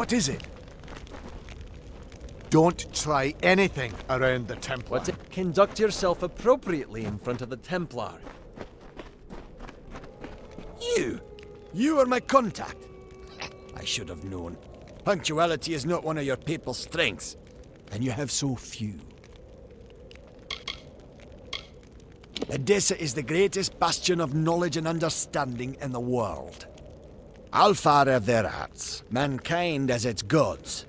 What is it? Don't try anything around the Templar. What's it? Conduct yourself appropriately in front of the Templar. You are my contact. I should have known. Punctuality is not one of your people's strengths, and you have so few. Edessa is the greatest bastion of knowledge and understanding in the world. Alfar have their arts, mankind has its gods,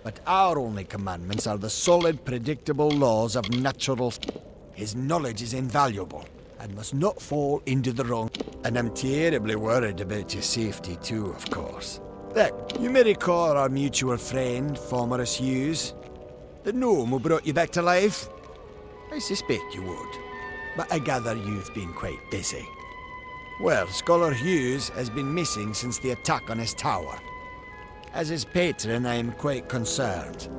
but our only commandments are the solid, predictable laws of natural. His knowledge is invaluable, and must not fall into the wrong. And I'm terribly worried about your safety too, of course. Look, you may recall our mutual friend, Formerus Hughes. The gnome who brought you back to life? I suspect you would, but I gather you've been quite busy. Well, Scholar Hughes has been missing since the attack on his tower. As his patron, I am quite concerned.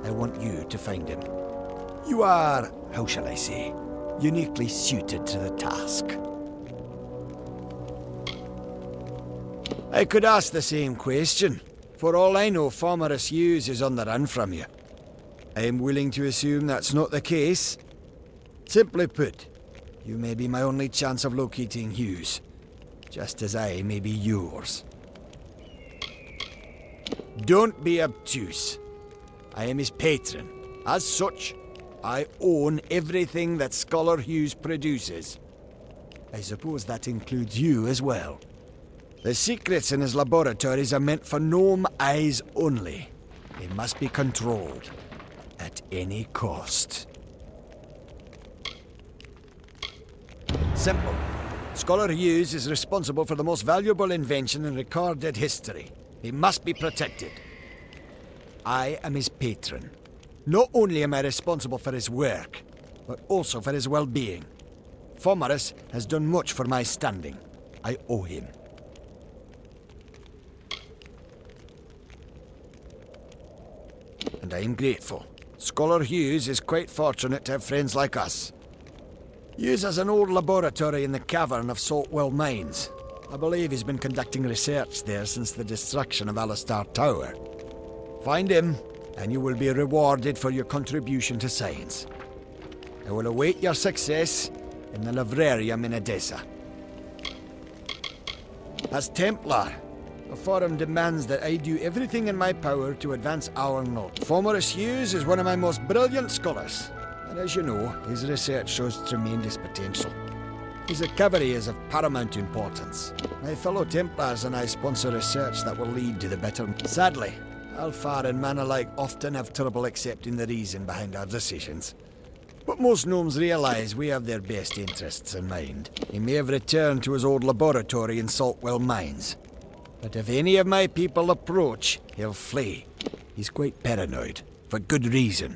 I want you to find him. You are, how shall I say, uniquely suited to the task. I could ask the same question. For all I know, Formerus Hughes is on the run from you. I am willing to assume that's not the case. Simply put, you may be my only chance of locating Hughes, just as I may be yours. Don't be obtuse. I am his patron. As such, I own everything that Scholar Hughes produces. I suppose that includes you as well. The secrets in his laboratories are meant for gnome eyes only. They must be controlled at any cost. Simple. Scholar Hughes is responsible for the most valuable invention in recorded history. He must be protected. I am his patron. Not only am I responsible for his work, but also for his well-being. Formerus has done much for my standing. I owe him. And I am grateful. Scholar Hughes is quite fortunate to have friends like us. Hughes has an old laboratory in the cavern of Saltwell Mines. I believe he's been conducting research there since the destruction of Alistar Tower. Find him, and you will be rewarded for your contribution to science. I will await your success in the Librarium in Edessa. As Templar, the Forum demands that I do everything in my power to advance our knowledge. Formerus Hughes is one of my most brilliant scholars, and as you know, his research shows tremendous potential. His recovery is of paramount importance. My fellow Templars and I sponsor research that will lead to the betterment. Sadly, Alfar and man alike often have trouble accepting the reason behind our decisions. But most gnomes realize we have their best interests in mind. He may have returned to his old laboratory in Saltwell Mines. But if any of my people approach, he'll flee. He's quite paranoid, for good reason.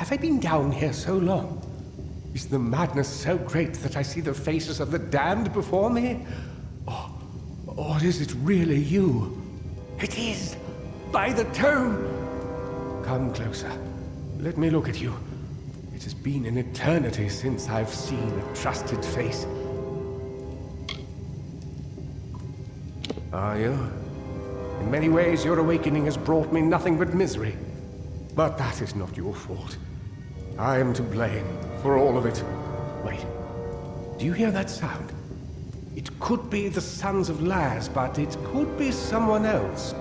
Have I been down here so long? Is the madness so great that I see the faces of the damned before me? Or is it really you? It is! By the tomb! Come closer. Let me look at you. It has been an eternity since I've seen a trusted face. Are you? In many ways, your awakening has brought me nothing but misery. But that is not your fault. I am to blame for all of it. Wait. Do you hear that sound? It could be the Sons of Laz, but it could be someone else.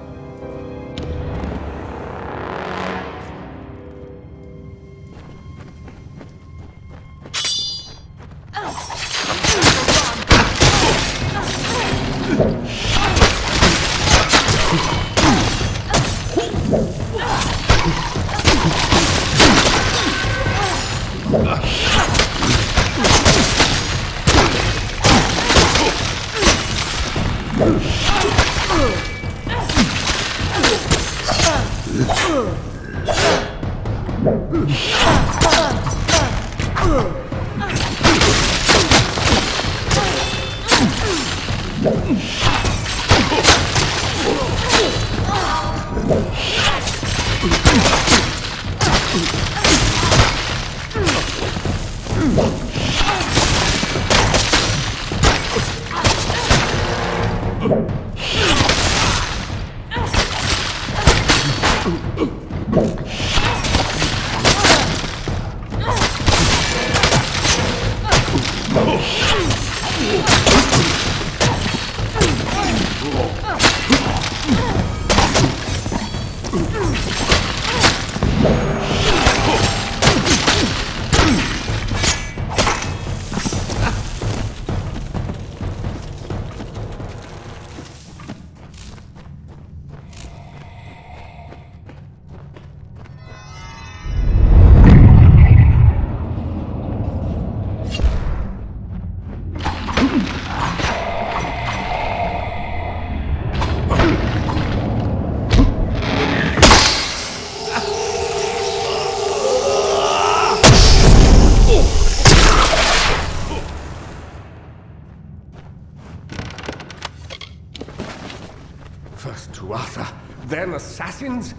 First Tuatha, then assassins?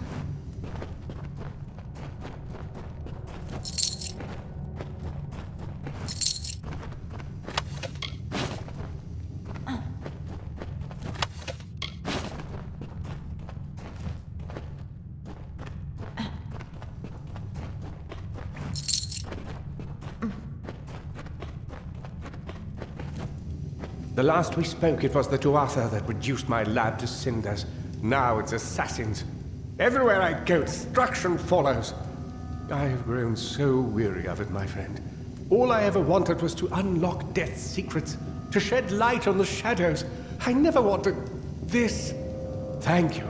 The last we spoke, it was the Tuatha that reduced my lab to cinders. Now it's assassins. Everywhere I go, destruction follows. I have grown so weary of it, my friend. All I ever wanted was to unlock death's secrets, to shed light on the shadows. I never wanted this. Thank you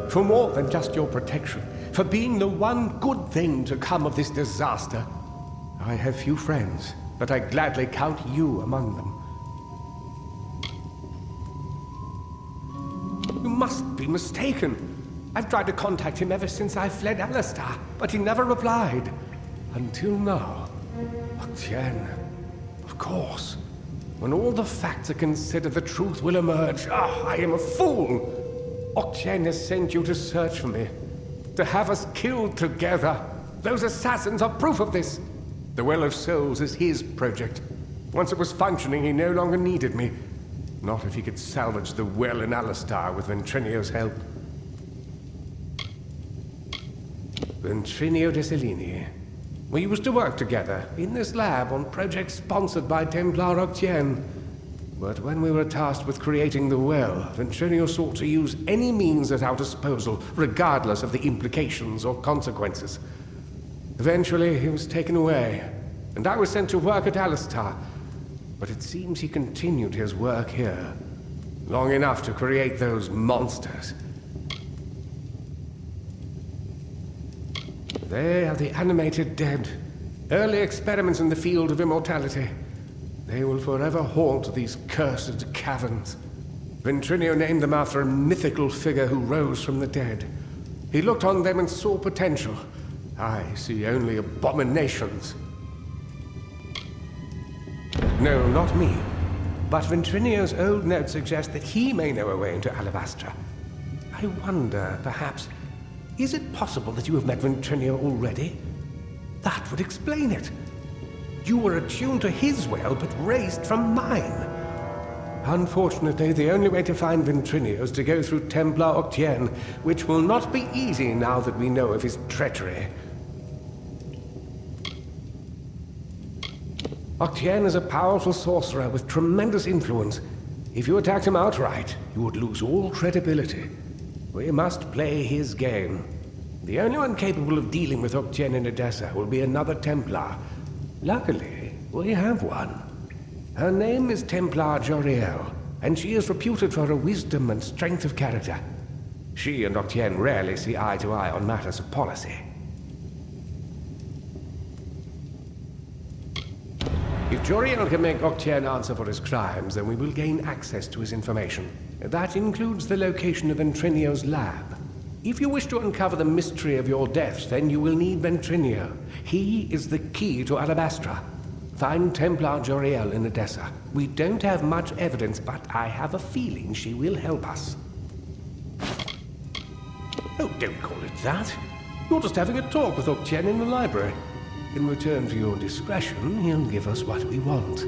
for more than just your protection, for being the one good thing to come of this disaster. I have few friends, but I gladly count you among them. You must be mistaken. I've tried to contact him ever since I fled Alistar, but he never replied. Until now. Octien. Of course. When all the facts are considered, the truth will emerge. Ah, I am a fool! Octien has sent you to search for me. To have us killed together. Those assassins are proof of this. The Well of Souls is his project. Once it was functioning, he no longer needed me. Not if he could salvage the well in Alistar with Ventrinio's help. Ventrinio de Cellini. We used to work together, in this lab, on projects sponsored by Templar Octien. But when we were tasked with creating the well, Ventrinio sought to use any means at our disposal, regardless of the implications or consequences. Eventually, he was taken away, and I was sent to work at Alistar. But it seems he continued his work here, long enough to create those monsters. They are the animated dead, early experiments in the field of immortality. They will forever haunt these cursed caverns. Ventrinio named them after a mythical figure who rose from the dead. He looked on them and saw potential. I see only abominations. No, not me. But Ventrinio's old notes suggest that he may know a way into Alabastra. I wonder, perhaps, is it possible that you have met Ventrinio already? That would explain it. You were attuned to his well, but raised from mine. Unfortunately, the only way to find Ventrinio is to go through Templar Octien, which will not be easy now that we know of his treachery. Octien is a powerful sorcerer with tremendous influence. If you attacked him outright, you would lose all credibility. We must play his game. The only one capable of dealing with Octien in Edessa will be another Templar. Luckily, we have one. Her name is Templar Joriel, and she is reputed for her wisdom and strength of character. She and Octien rarely see eye to eye on matters of policy. If Joriel can make Octien answer for his crimes, then we will gain access to his information. That includes the location of Ventrinio's lab. If you wish to uncover the mystery of your deaths, then you will need Ventrinio. He is the key to Alabastra. Find Templar Joriel in Edessa. We don't have much evidence, but I have a feeling she will help us. Oh, don't call it that. You're just having a talk with Octien in the library. In return for your discretion, he'll give us what we want.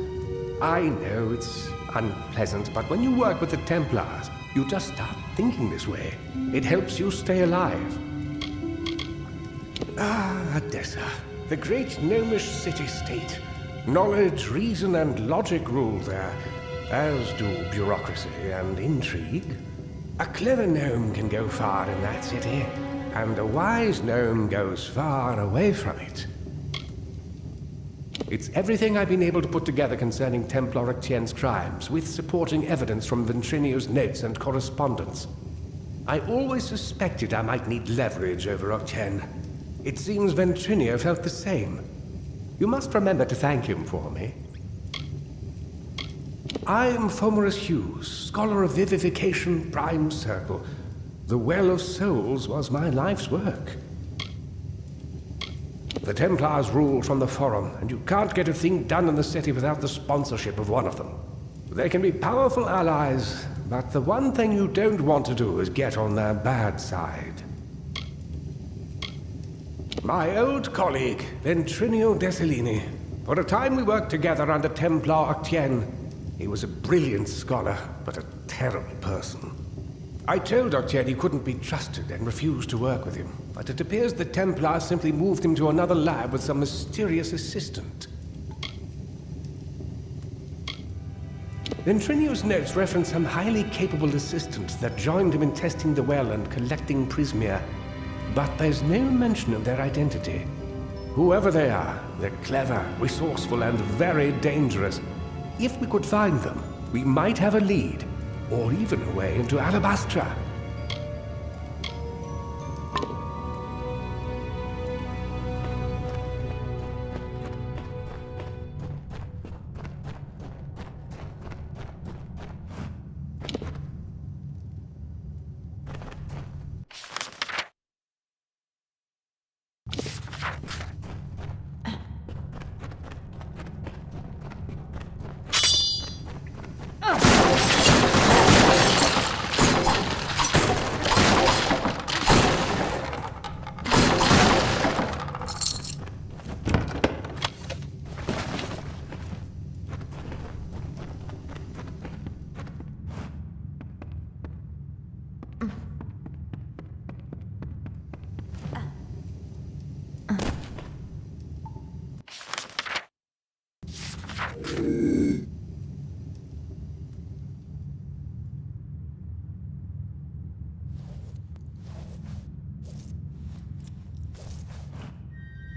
I know it's unpleasant, but when you work with the Templars, you just start thinking this way. It helps you stay alive. Ah, Edessa, the great gnomish city-state. Knowledge, reason, and logic rule there, as do bureaucracy and intrigue. A clever gnome can go far in that city, and a wise gnome goes far away from it. It's everything I've been able to put together concerning Templar Octien's crimes, with supporting evidence from Ventrinio's notes and correspondence. I always suspected I might need leverage over Octien. It seems Ventrinio felt the same. You must remember to thank him for me. I am Fomerus Hughes, Scholar of Vivification, Prime Circle. The Well of Souls was my life's work. The Templars rule from the Forum, and you can't get a thing done in the city without the sponsorship of one of them. They can be powerful allies, but the one thing you don't want to do is get on their bad side. My old colleague, Ventrinio Dessalini. For a time we worked together under Templar Octien. He was a brilliant scholar, but a terrible person. I told Octien he couldn't be trusted and refused to work with him, but it appears the Templars simply moved him to another lab with some mysterious assistant. Ventrinio's notes reference some highly capable assistants that joined him in testing the well and collecting Prismia, but there's no mention of their identity. Whoever they are, they're clever, resourceful, and very dangerous. If we could find them, we might have a lead, or even a way into Alabastra.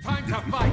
Time to fight!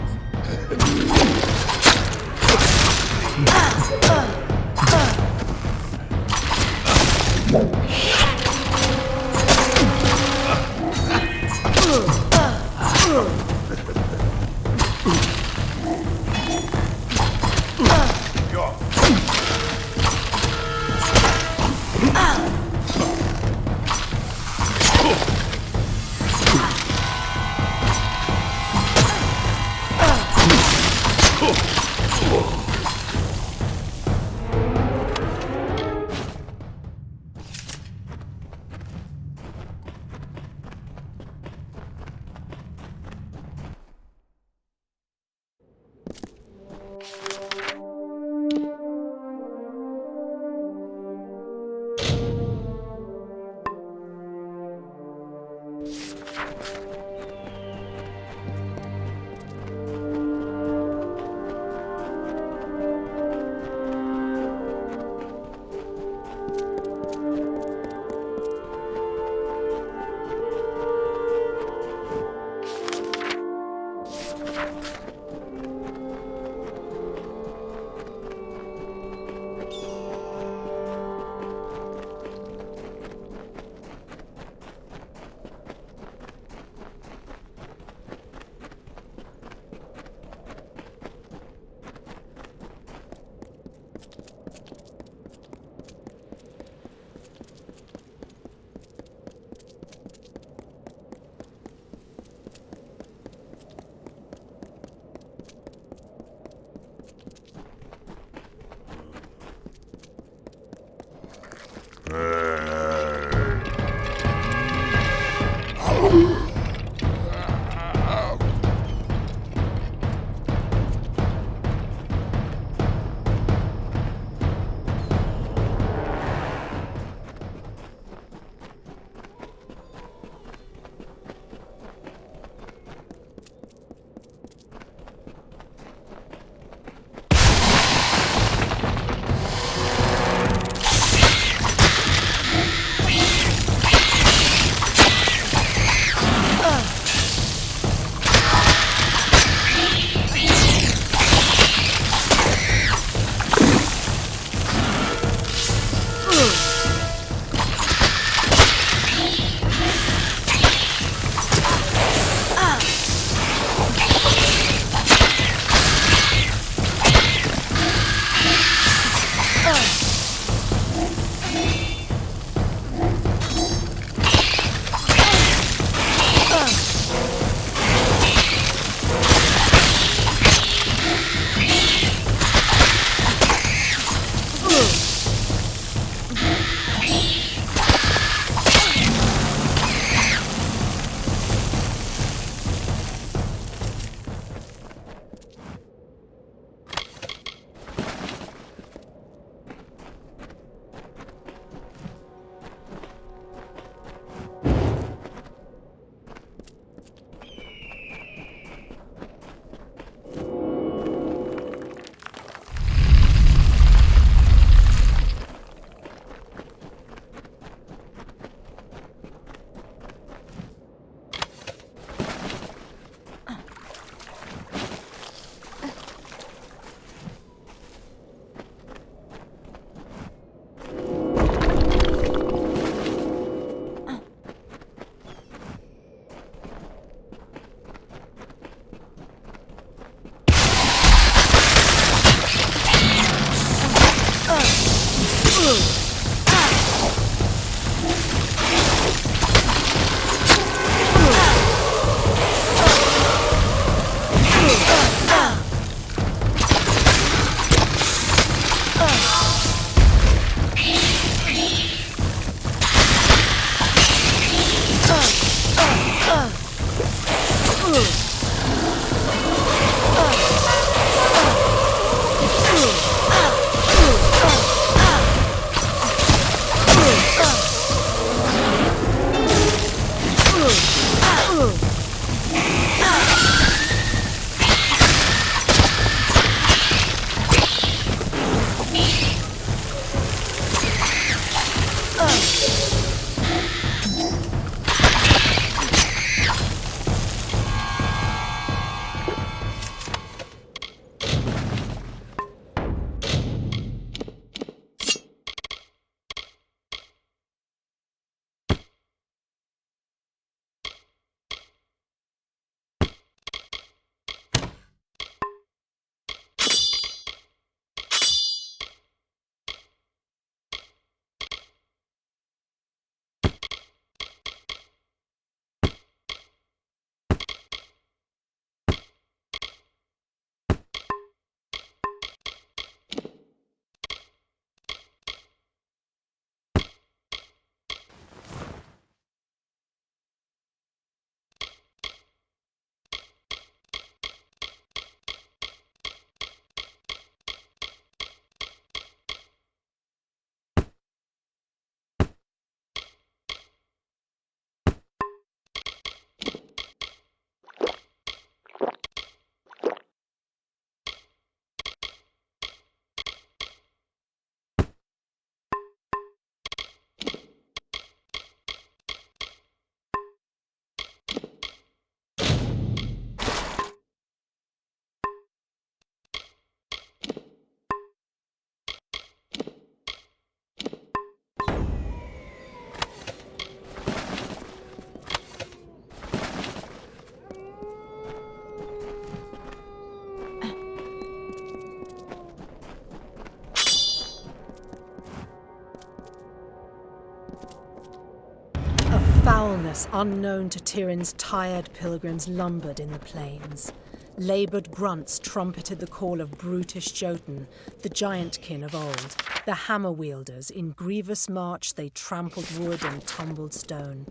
Foulness unknown to Tyrion's tired pilgrims lumbered in the plains. Laboured grunts trumpeted the call of brutish Jotun, the giant-kin of old. The hammer-wielders, in grievous march they trampled wood and tumbled stone.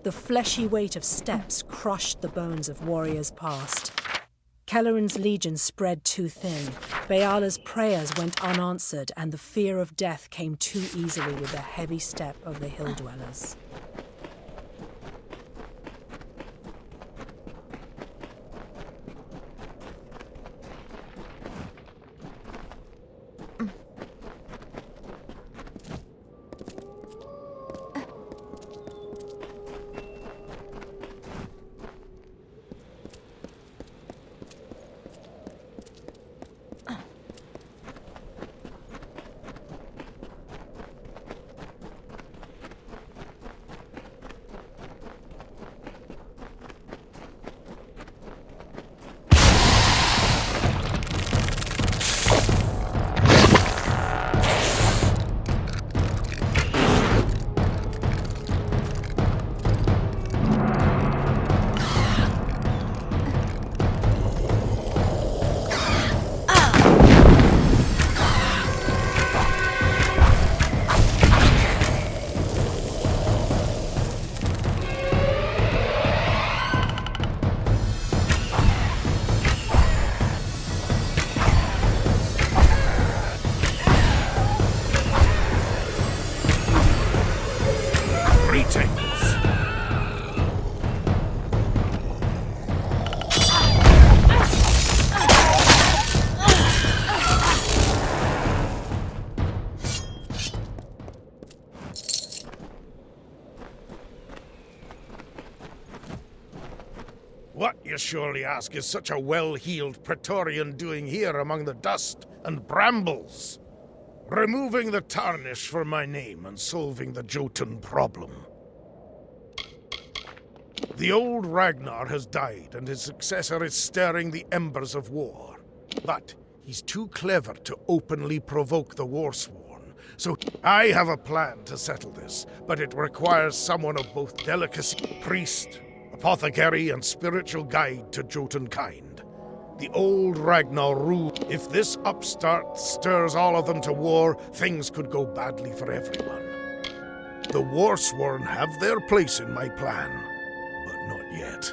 The fleshy weight of steps crushed the bones of warriors past. Kelleran's legion spread too thin. Beala's prayers went unanswered, and the fear of death came too easily with the heavy step of the hill-dwellers. What, you surely ask, is such a well-heeled Praetorian doing here among the dust and brambles? Removing the tarnish from my name and solving the Jotun problem. The old Ragnar has died, and his successor is stirring the embers of war. But he's too clever to openly provoke the Warsworn, so I have a plan to settle this, but it requires someone of both delicacy, priest, apothecary, and spiritual guide to Jotun kind. The old Ragnar rule. If this upstart stirs all of them to war, things could go badly for everyone. The Warsworn have their place in my plan, but not yet.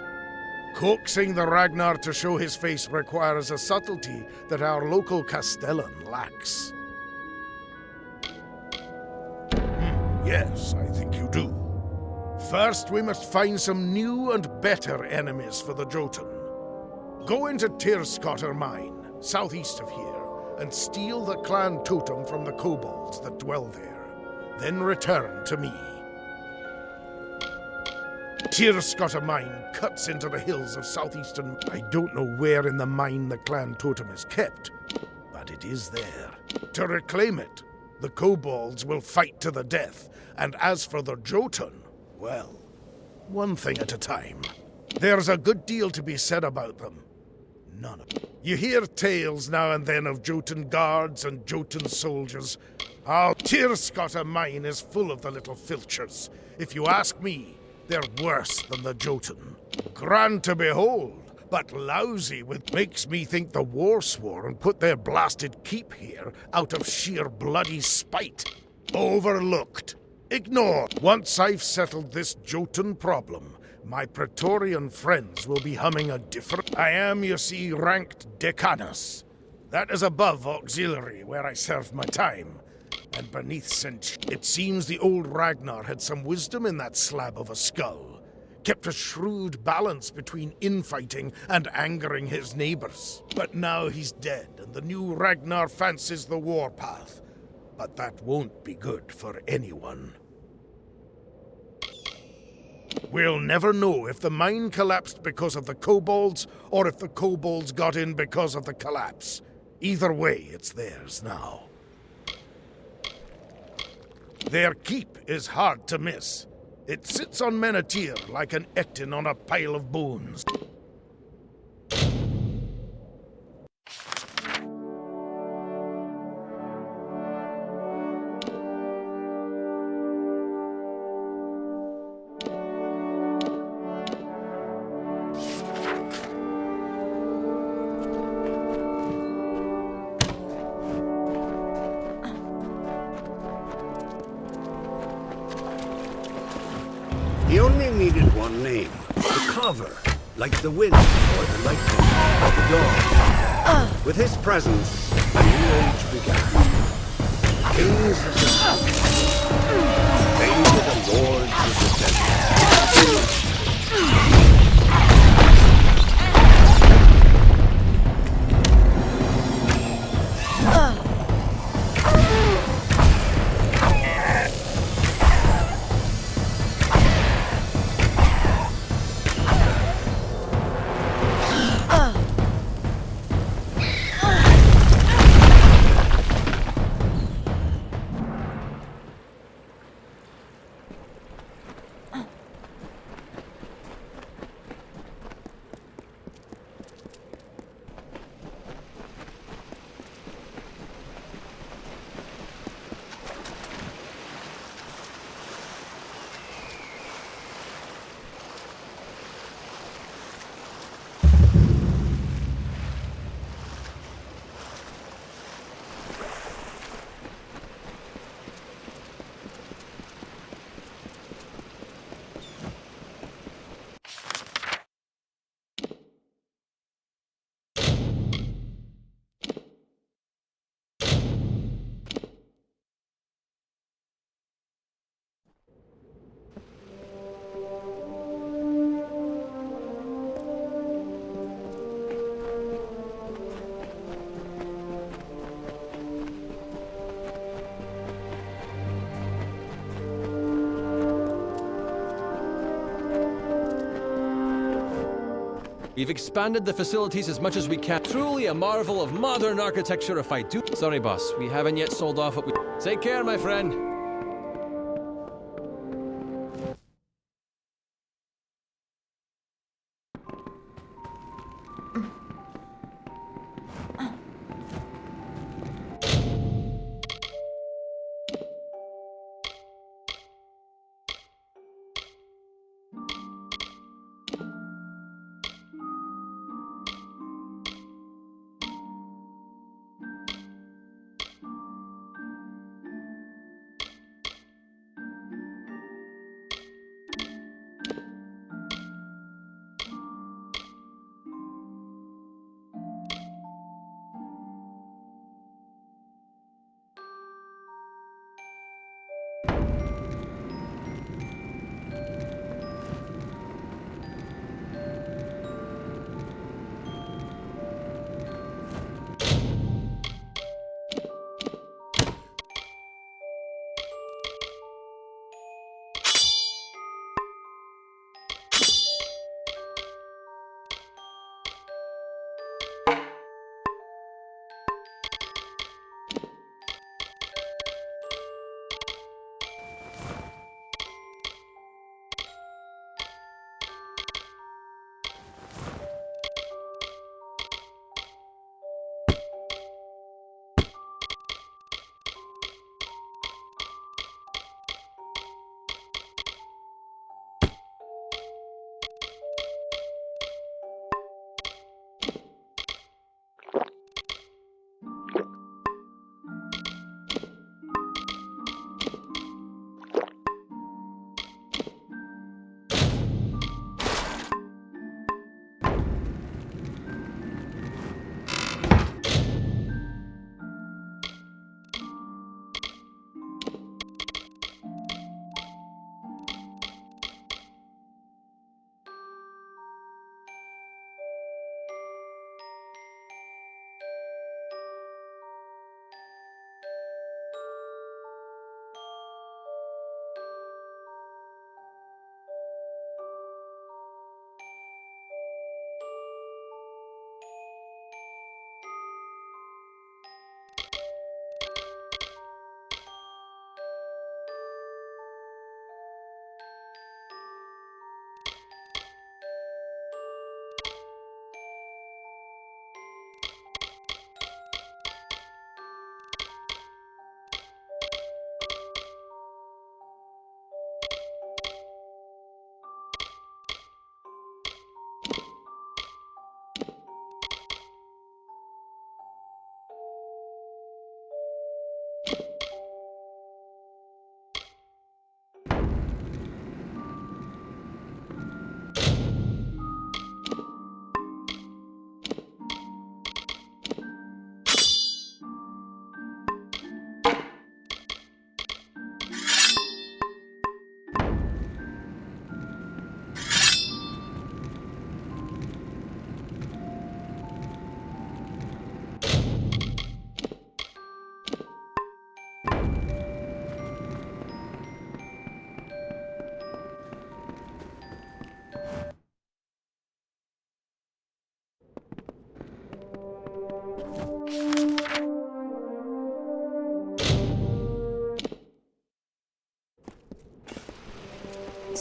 Coaxing the Ragnar to show his face requires a subtlety that our local Castellan lacks. Yes, I think you do. First, we must find some new and better enemies for the Jotun. Go into Tirskotter Mine, southeast of here, and steal the clan totem from the kobolds that dwell there. Then return to me. Tirskotter Mine cuts into the hills of southeastern... I don't know where in the mine the clan totem is kept, but it is there. To reclaim it, the kobolds will fight to the death, and as for the Jotun, well, one thing at a time. There's a good deal to be said about them. None of it. You hear tales now and then of Jotun guards and Jotun soldiers. Our Tirskotter Mine is full of the little filchers. If you ask me, they're worse than the Jotun. Grand to behold, but lousy with... Makes me think the Warsworn put their blasted keep here out of sheer bloody spite. Overlooked. Ignored. Once I've settled this Jotun problem, my Praetorian friends will be humming a different... I am, you see, ranked Decanus. That is above auxiliary, where I served my time. And beneath Cinch, it seems the old Ragnar had some wisdom in that slab of a skull. Kept a shrewd balance between infighting and angering his neighbors. But now he's dead, and the new Ragnar fancies the warpath. But that won't be good for anyone. We'll never know if the mine collapsed because of the kobolds, or if the kobolds got in because of the collapse. Either way, it's theirs now. Their keep is hard to miss. It sits on Menethir like an Ecton on a pile of bones. needed one name. The Carver, like the wind or the lightning, like the dawn. With his presence, a new age began. Kings of the south. They were the lords of the desert. We've expanded the facilities as much as we can. Truly a marvel of modern architecture if I do. Sorry, boss. We haven't yet sold off what we... Take care, my friend.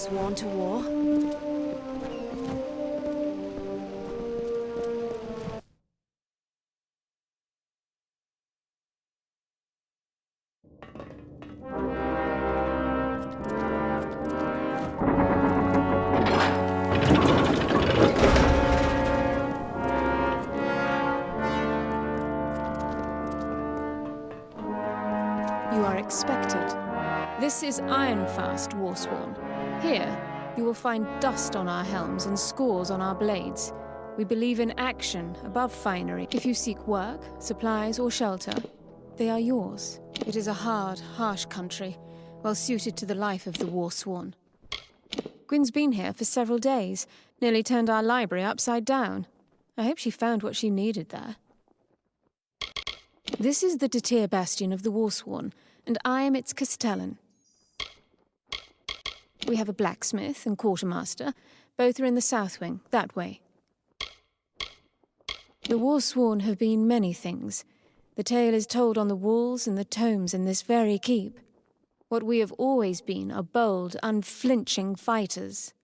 Sworn to war? You are expected. This is Ironfast, Warsworn. Here, you will find dust on our helms and scores on our blades. We believe in action above finery. If you seek work, supplies, or shelter, they are yours. It is a hard, harsh country, well suited to the life of the Warsworn. Gwyn's been here for several days, nearly turned our library upside down. I hope she found what she needed there. This is the Detir bastion of the Warsworn, and I am its castellan. We have a blacksmith and quartermaster. Both are in the south wing, that way. The Warsworn have been many things. The tale is told on the walls and the tomes in this very keep. What we have always been are bold, unflinching fighters.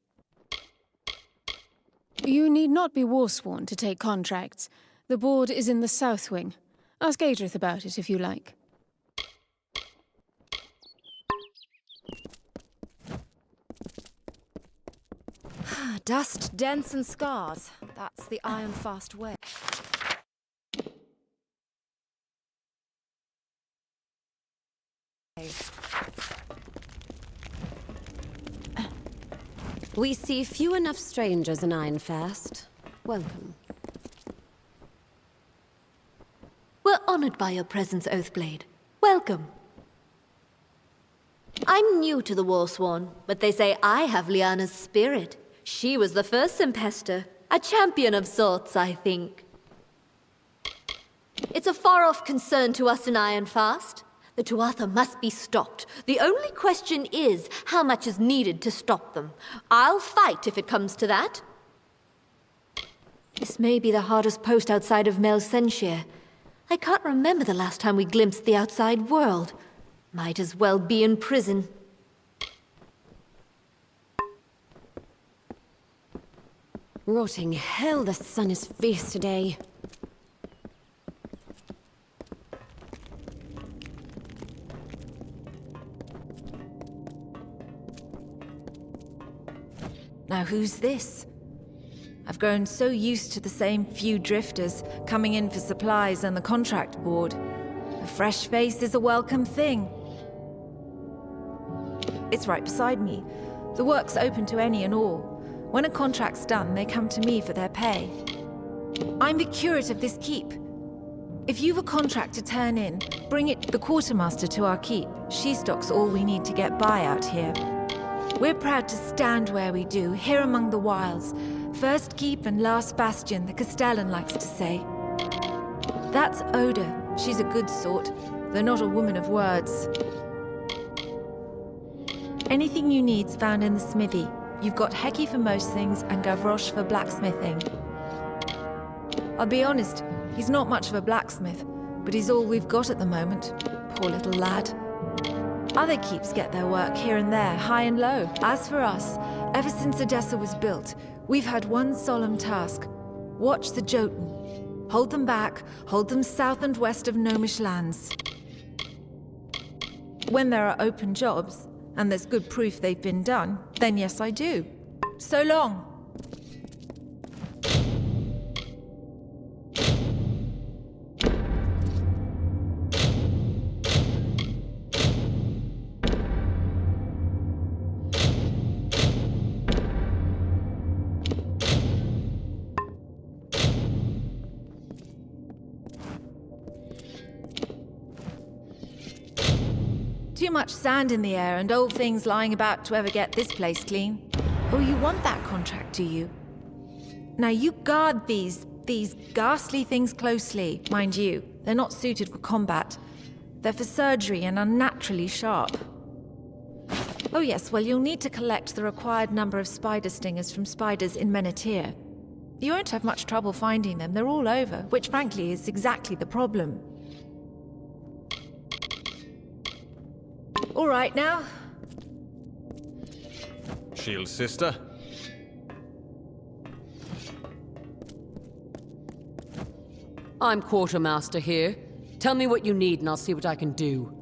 You need not be Warsworn to take contracts. The board is in the south wing. Ask Adrith about it if you like. Dust, dents, and scars. That's the Ironfast way. We see few enough strangers in Ironfast. Welcome. We're honored by your presence, Oathblade. Welcome. I'm new to the Warsworn, but they say I have Lyanna's spirit. She was the first Impester. A champion of sorts, I think. It's a far-off concern to us in Ironfast. The Tuatha must be stopped. The only question is how much is needed to stop them. I'll fight if it comes to that. This may be the hardest post outside of Melsenshire. I can't remember the last time we glimpsed the outside world. Might as well be in prison. Rotting hell, the sun is fierce today. Now who's this? I've grown so used to the same few drifters coming in for supplies and the contract board. A fresh face is a welcome thing. It's right beside me. The work's open to any and all. When a contract's done, they come to me for their pay. I'm the curate of this keep. If you've a contract to turn in, bring it to the quartermaster to our keep. She stocks all we need to get by out here. We're proud to stand where we do, here among the wilds. First keep and last bastion, the Castellan likes to say. That's Oda. She's a good sort, though not a woman of words. Anything you need's found in the smithy. You've got Heki for most things and Gavroche for blacksmithing. I'll be honest, he's not much of a blacksmith, but he's all we've got at the moment. Poor little lad. Other keeps get their work here and there, high and low. As for us, ever since Odessa was built, we've had one solemn task. Watch the Jotun. Hold them back, hold them south and west of Gnomish lands. When there are open jobs, and there's good proof they've been done, then yes, I do. So long. Too much sand in the air and old things lying about to ever get this place clean. Oh, you want that contract, do you? Now you guard these ghastly things closely. Mind you, they're not suited for combat. They're for surgery and unnaturally sharp. Oh yes, well you'll need to collect the required number of spider stingers from spiders in Menethir. You won't have much trouble finding them, they're all over, which frankly is exactly the problem. All right now. Shield sister. I'm Quartermaster here. Tell me what you need and I'll see what I can do.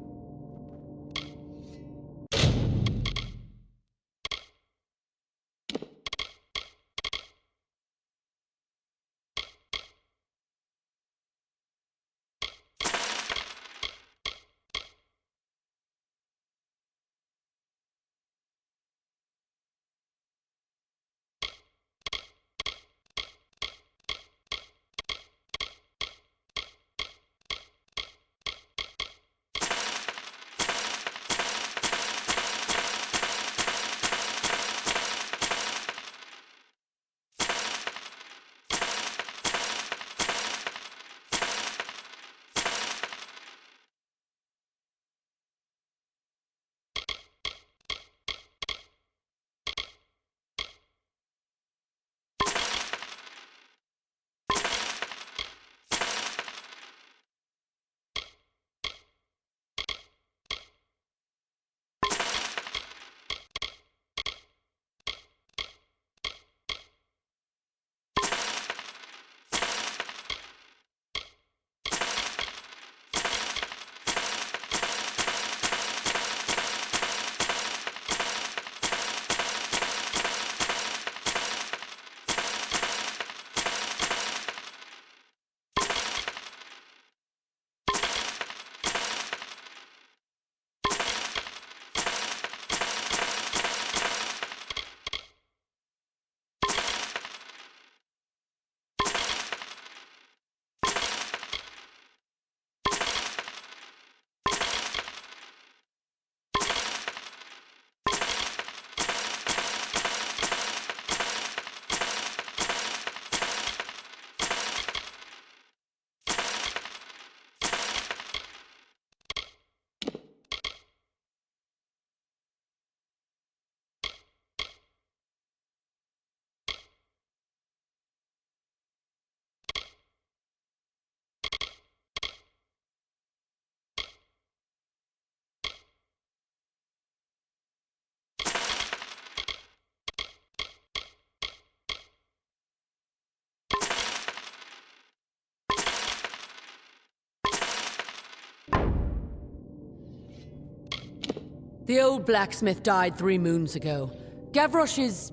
The old blacksmith died 3 moons ago. Gavroche is...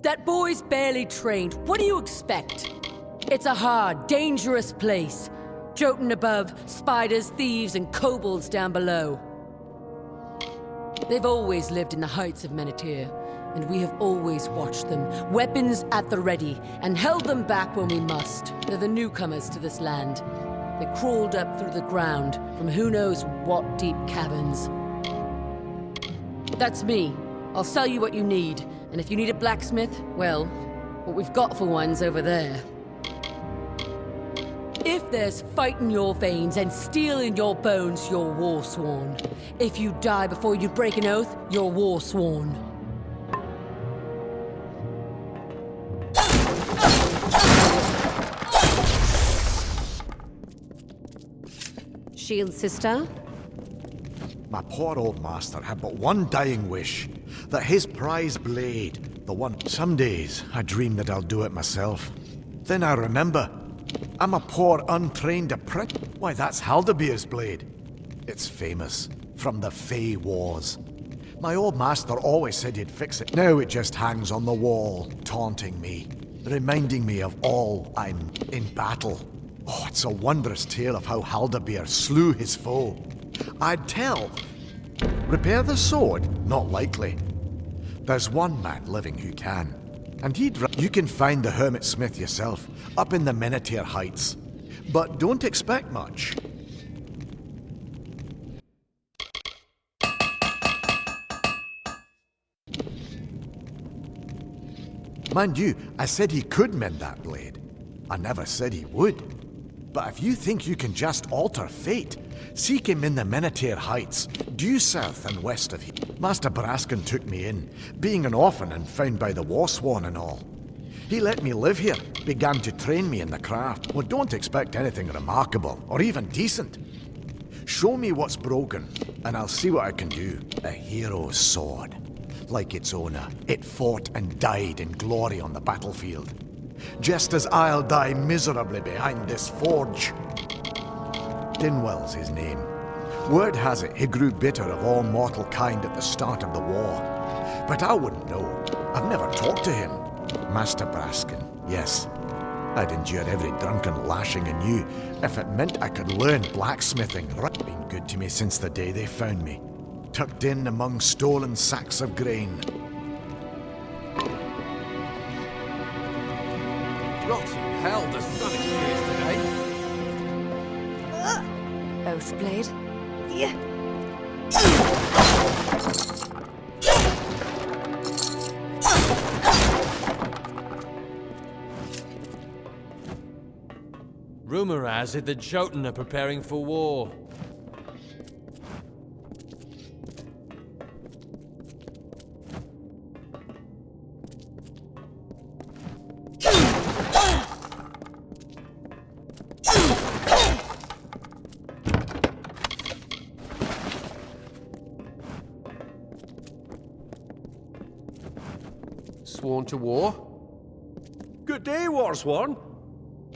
that boy's barely trained. What do you expect? It's a hard, dangerous place. Jotun above, spiders, thieves, and kobolds down below. They've always lived in the heights of Menethir, and we have always watched them, weapons at the ready, and held them back when we must. They're the newcomers to this land. They crawled up through the ground from who knows what deep caverns. That's me. I'll sell you what you need, and if you need a blacksmith, well, what we've got for one's over there. If there's fight in your veins and steel in your bones, you're war-sworn. If you die before you break an oath, you're war-sworn. Shield sister? My poor old master had but one dying wish, that his prized blade, the one... Some days, I dream that I'll do it myself. Then I remember, I'm a poor, untrained apprentice. Why, that's Haldabeer's blade. It's famous, from the Fey Wars. My old master always said he'd fix it. Now it just hangs on the wall, taunting me, reminding me of all I'm in battle. Oh, it's a wondrous tale of how Haldabeer slew his foe. I'd tell. Repair the sword? Not likely. There's one man living who can. And you can find the hermit smith yourself, up in the Menethir Heights. But don't expect much. Mind you, I said he could mend that blade. I never said he would. But if you think you can just alter fate, seek him in the Menethir Heights, due south and west of here. Master Braskin took me in, being an orphan and found by the Warsworn and all. He let me live here, began to train me in the craft. Well, don't expect anything remarkable, or even decent. Show me what's broken, and I'll see what I can do. A hero's sword. like its owner. It fought and died in glory on the battlefield. Just as I'll die miserably behind this forge. Dinwell's his name. Word has it he grew bitter of all mortal kind at the start of the war. But I wouldn't know. I've never talked to him. Master Braskin, yes. I'd endure every drunken lashing I knew if it meant I could learn blacksmithing. Been good to me since the day they found me, tucked in among stolen sacks of grain. Rotten hell, the sun is fierce today. Oathblade. Yeah. Rumor has it the Jotun are preparing for war. Sworn to war? Good day, Warsworn.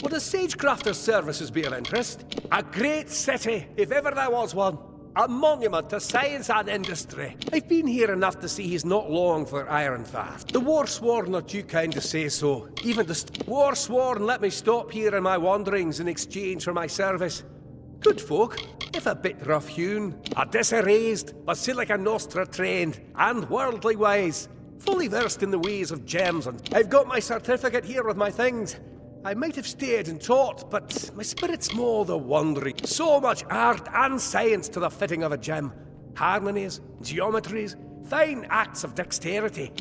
Would a sagecrafter's services be of interest? A great city, if ever there was one. A monument to science and industry. I've been here enough to see he's not long for Ironfast. The Warsworn are too kind to say so. Even the Warsworn let me stop here in my wanderings in exchange for my service. Good folk, if a bit rough-hewn, a disarranged, Basilica Nostra trained, and worldly wise. Fully versed in the ways of gems, and I've got my certificate here with my things. I might have stayed and taught, but my spirit's more the wandering. So much art and science to the fitting of a gem. Harmonies, geometries, fine acts of dexterity.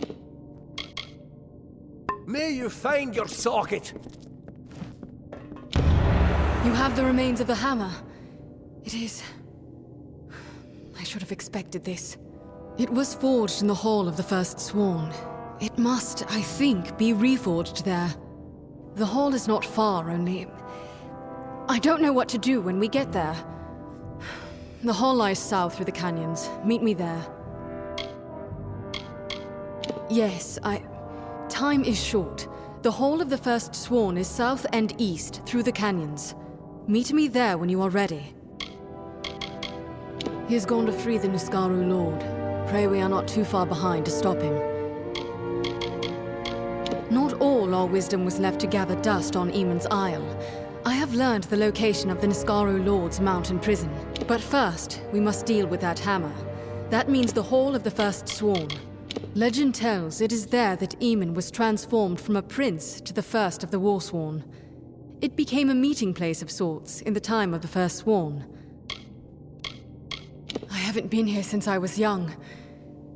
May you find your socket. You have the remains of the hammer. It is... I should have expected this. It was forged in the Hall of the First Sworn. It must, I think, be reforged there. The hall is not far, only... I don't know what to do when we get there. The hall lies south through the canyons. Meet me there. Yes, Time is short. The Hall of the First Sworn is south and east through the canyons. Meet me there when you are ready. He has gone to free the Niskaru Lord. Pray we are not too far behind to stop him. Not all our wisdom was left to gather dust on Eamon's Isle. I have learned the location of the Niskaru Lord's mountain prison. But first, we must deal with that hammer. That means the Hall of the First Sworn. Legend tells it is there that Eamon was transformed from a prince to the first of the Warsworn. It became a meeting place of sorts in the time of the First Sworn. I haven't been here since I was young.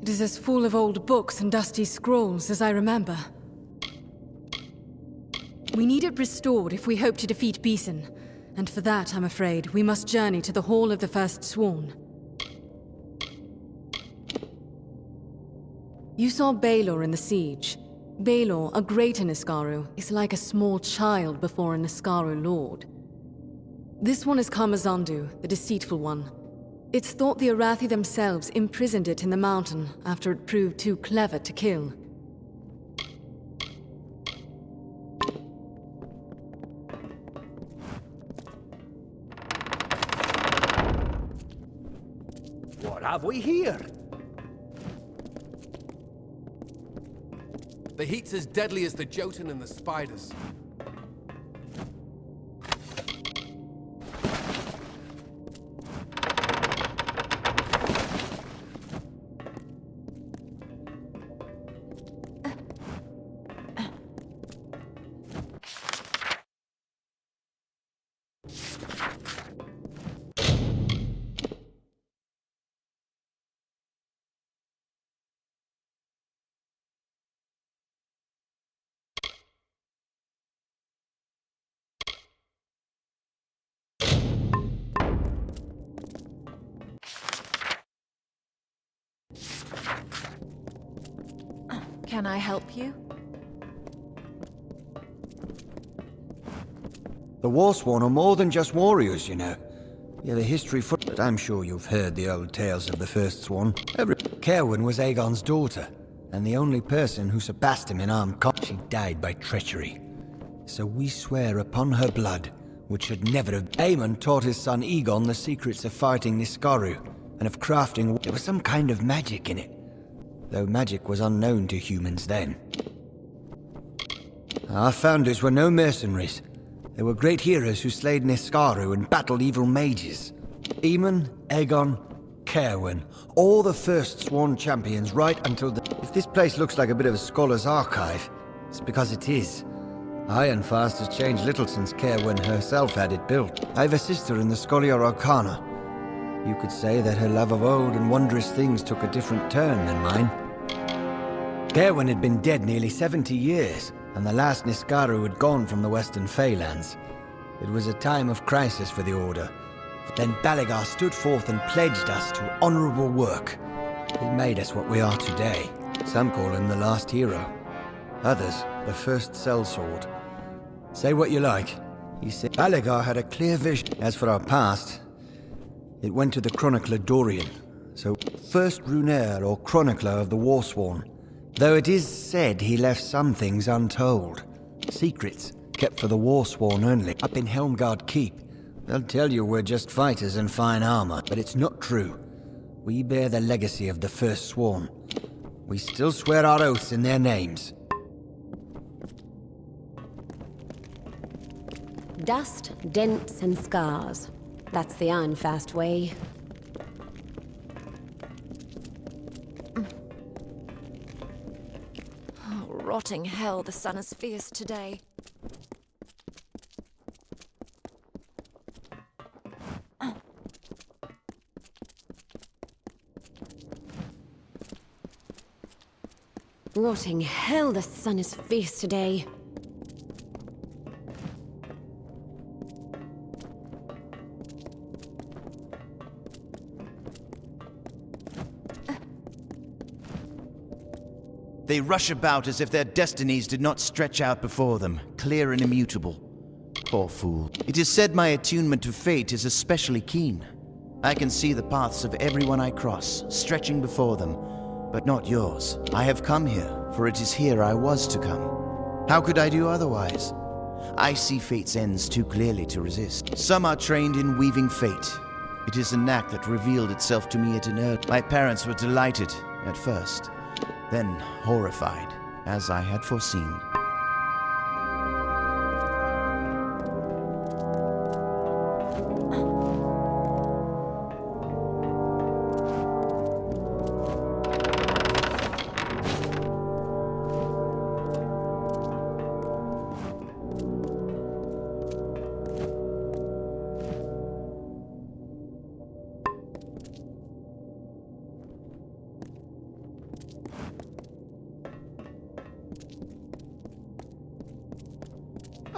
It is as full of old books and dusty scrolls as I remember. We need it restored if we hope to defeat Beeson. And for that, I'm afraid, we must journey to the Hall of the First Sworn. You saw Baelor in the siege. Baelor, a greater Niskaru, is like a small child before a Niskaru lord. This one is Karmazandu, the deceitful one. It's thought the Arathi themselves imprisoned it in the mountain after it proved too clever to kill. What have we here? The heat's as deadly as the Jotun and the spiders. Can I help you? The Warsworn are more than just warriors, you know. Yeah, the history but I'm sure you've heard the old tales of the First Sworn. Kerwin was Aegon's daughter. and the only person who surpassed him in armed combat. She died by treachery. So we swear upon her blood, which should never have... Aemon taught his son Aegon the secrets of fighting Niskaru, and of crafting... There was some kind of magic in it, though magic was unknown to humans then. Our founders were no mercenaries. They were great heroes who slayed Niskaru and battled evil mages. Aemon, Aegon, Cerwyn, all the first sworn champions right until the... If this place looks like a bit of a scholar's archive, it's because it is. Ironfast has changed little since Cerwyn herself had it built. I have a sister in the Scholia Arcana. You could say that her love of old and wondrous things took a different turn than mine. Cerwyn had been dead nearly 70 years, and the last Niskaru had gone from the Western Feylands. It was a time of crisis for the Order. Then Baligar stood forth and pledged us to honorable work. He made us what we are today. Some call him the last hero. Others, the first sellsword. Say what you like. He said Baligar had a clear vision. As for our past, it went to the chronicler Dorian. So, first runaire or chronicler of the Warsworn. Though it is said he left some things untold. Secrets kept for the Warsworn only. Up in Helmgard Keep, they'll tell you we're just fighters in fine armor, but it's not true. We bear the legacy of the First Sworn. We still swear our oaths in their names. Dust, dents, and scars. That's the Ironfast way. Oh, rotting hell, the sun is fierce today. Rotting hell, the sun is fierce today. They rush about as if their destinies did not stretch out before them, clear and immutable. Poor fool. It is said my attunement to fate is especially keen. I can see the paths of everyone I cross, stretching before them, but not yours. I have come here, for it is here I was to come. How could I do otherwise? I see fate's ends too clearly to resist. Some are trained in weaving fate. It is a knack that revealed itself to me at an early... My parents were delighted, at first. Then horrified, as I had foreseen.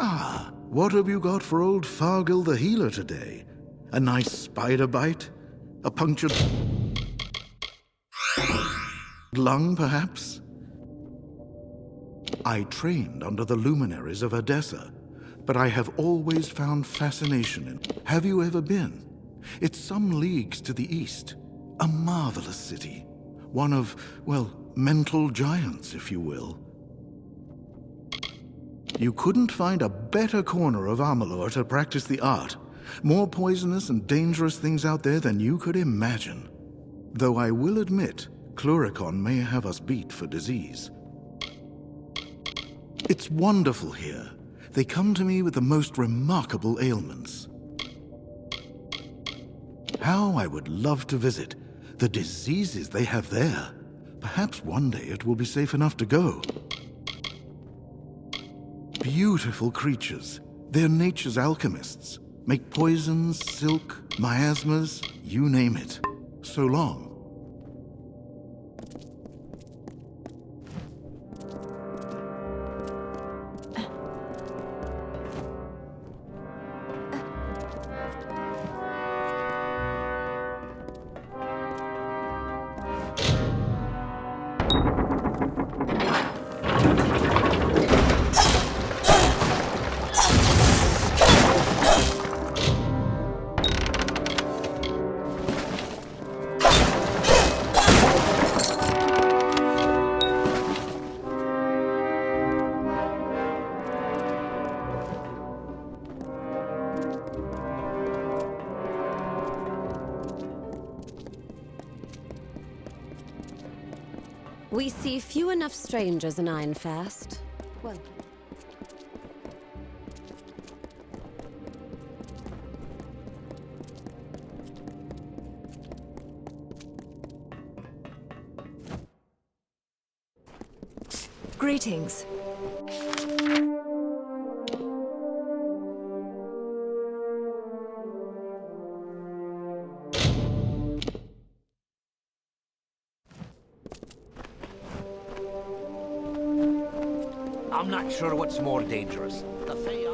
Ah, what have you got for old Fargil the healer today? A nice spider bite? A punctured lung, perhaps? I trained under the luminaries of Odessa, but I have always found fascination in... Have you ever been? It's some leagues to the east. A marvelous city. One of, well, mental giants, if you will. You couldn't find a better corner of Amalur to practice the art. More poisonous and dangerous things out there than you could imagine. Though I will admit, Cluricon may have us beat for disease. It's wonderful here. They come to me with the most remarkable ailments. How I would love to visit. The diseases they have there. Perhaps one day it will be safe enough to go. Beautiful creatures. They're nature's alchemists. Make poisons, silk, miasmas, you name it. So long. We see few enough strangers in Ironfast. Welcome. Greetings. I'm not sure what's more dangerous. The Fey.